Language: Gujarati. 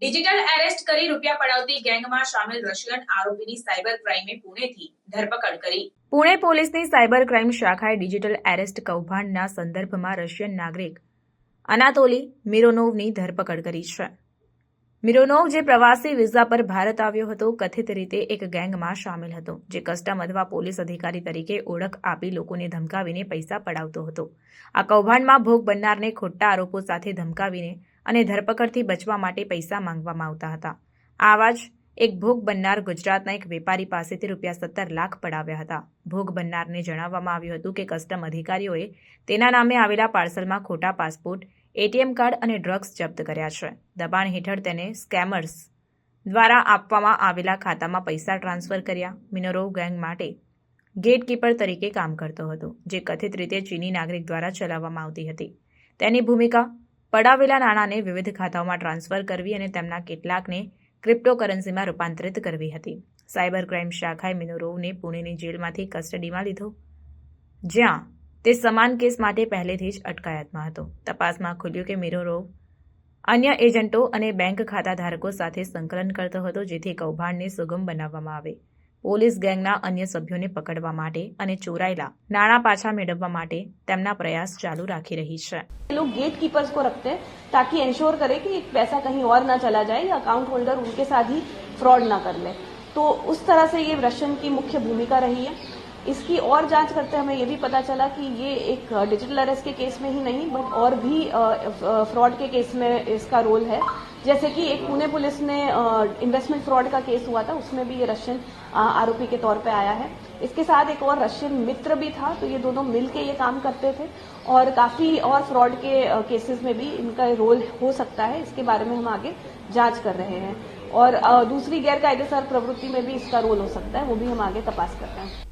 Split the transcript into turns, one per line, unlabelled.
ડિજિટલ એરેસ્ટ કરી રૂપિયા પડાવતી ગેંગમાં સામેલ રશિયન આરોપીની સાયબર ક્રાઇમે પુણેથી ધરપકડ કરી। પુણે પોલીસની સાયબર ક્રાઇમ શાખાએ ડિજિટલ એરેસ્ટ કૌભાંડના સંદર્ભમાં રશિયન નાગરિક અનાતોલી મિરોનોવની ધરપકડ કરી છે। મિરોનોવ જે પ્રવાસી વિઝા પર ભારત આવ્યો હતો, કથિત રીતે એક ગેંગમાં સામેલ હતો, જે કસ્ટમ અથવા પોલીસ અધિકારી તરીકે ઓળખ આપી લોકોને ધમકાવીને પૈસા પડાવતો હતો। આ કૌભાંડમાં ભોગ બનનારને ખોટા આરોપો સાથે ધમકાવીને અને ધરપકડથી બચવા માટે પૈસા માંગવામાં આવતા હતા। આવા જ એક ભોગ બનનાર ગુજરાતના એક વેપારી પાસેથી ₹17 લાખ પડાવ્યા હતા। ભોગ બનનારને જણાવવામાં આવ્યું હતું કે કસ્ટમ અધિકારીઓએ તેના નામે આવેલા પાર્સલમાં ખોટા પાસપોર્ટ, એટીએમ કાર્ડ અને ડ્રગ્સ જપ્ત કર્યા છે। દબાણ હેઠળ તેને સ્કેમર્સ દ્વારા આપવામાં આવેલા ખાતામાં પૈસા ટ્રાન્સફર કર્યા। મિનોરોવ ગેંગ માટે ગેટકીપર તરીકે કામ કરતો હતો, જે કથિત રીતે ચીની નાગરિક દ્વારા ચલાવવામાં આવતી હતી। તેની ભૂમિકા પડાવેલા નાણાંને વિવિધ ખાતાઓમાં ટ્રાન્સફર કરવી અને તેમના કેટલાકને ક્રિપ્ટોકરન્સીમાં રૂપાંતરિત કરવી હતી। સાયબર ક્રાઇમ શાખાએ મિનોરોવને પુણેની જેલમાંથી કસ્ટડીમાં લીધો, જ્યાં તે સમાન કેસ માટે પહેલેથી જ અટકાયતમાં હતો। તપાસમાં ખુલ્યું કે મિનોરોવ અન્ય એજન્ટો અને બેંક ખાતા ધારકો સાથે સંકલન કરતો હતો, જેથી કૌભાંડને સુગમ બનાવવામાં આવે। પોલીસ ગેંગના અન્ય સભ્યોને પકડવા માટે અને ચોરાયેલા નાણાં પાછા મેળવવા માટે તેમના પ્રયાસ ચાલુ રાખી રહી છે।
लोग गेट कीपर्स को रखते हैं ताकि इंश्योर करें कि पैसा कहीं और ना चला जाए या अकाउंट होल्डर उनके साथ ही फ्रॉड ना कर ले। तो उस तरह से ये रशियन की मुख्य भूमिका रही है। इसकी और जांच करते हमें ये भी पता चला कि ये एक डिजिटल अरेस्ट के केस में ही नहीं बट और भी फ्रॉड के केस में इसका रोल है। जैसे कि एक पुणे पुलिस ने इन्वेस्टमेंट फ्रॉड का केस हुआ था, उसमें भी ये रशियन आरोपी के तौर पे आया है। इसके साथ एक और रशियन मित्र भी था, तो ये दोनों मिलके ये काम करते थे और काफी और फ्रॉड के केसेस में भी इनका रोल हो सकता है। इसके बारे में हम आगे जांच कर रहे हैं और दूसरी गैर कायदेसर प्रवृत्ति में भी इसका रोल हो सकता है, वो भी हम आगे तपास कर रहे हैं।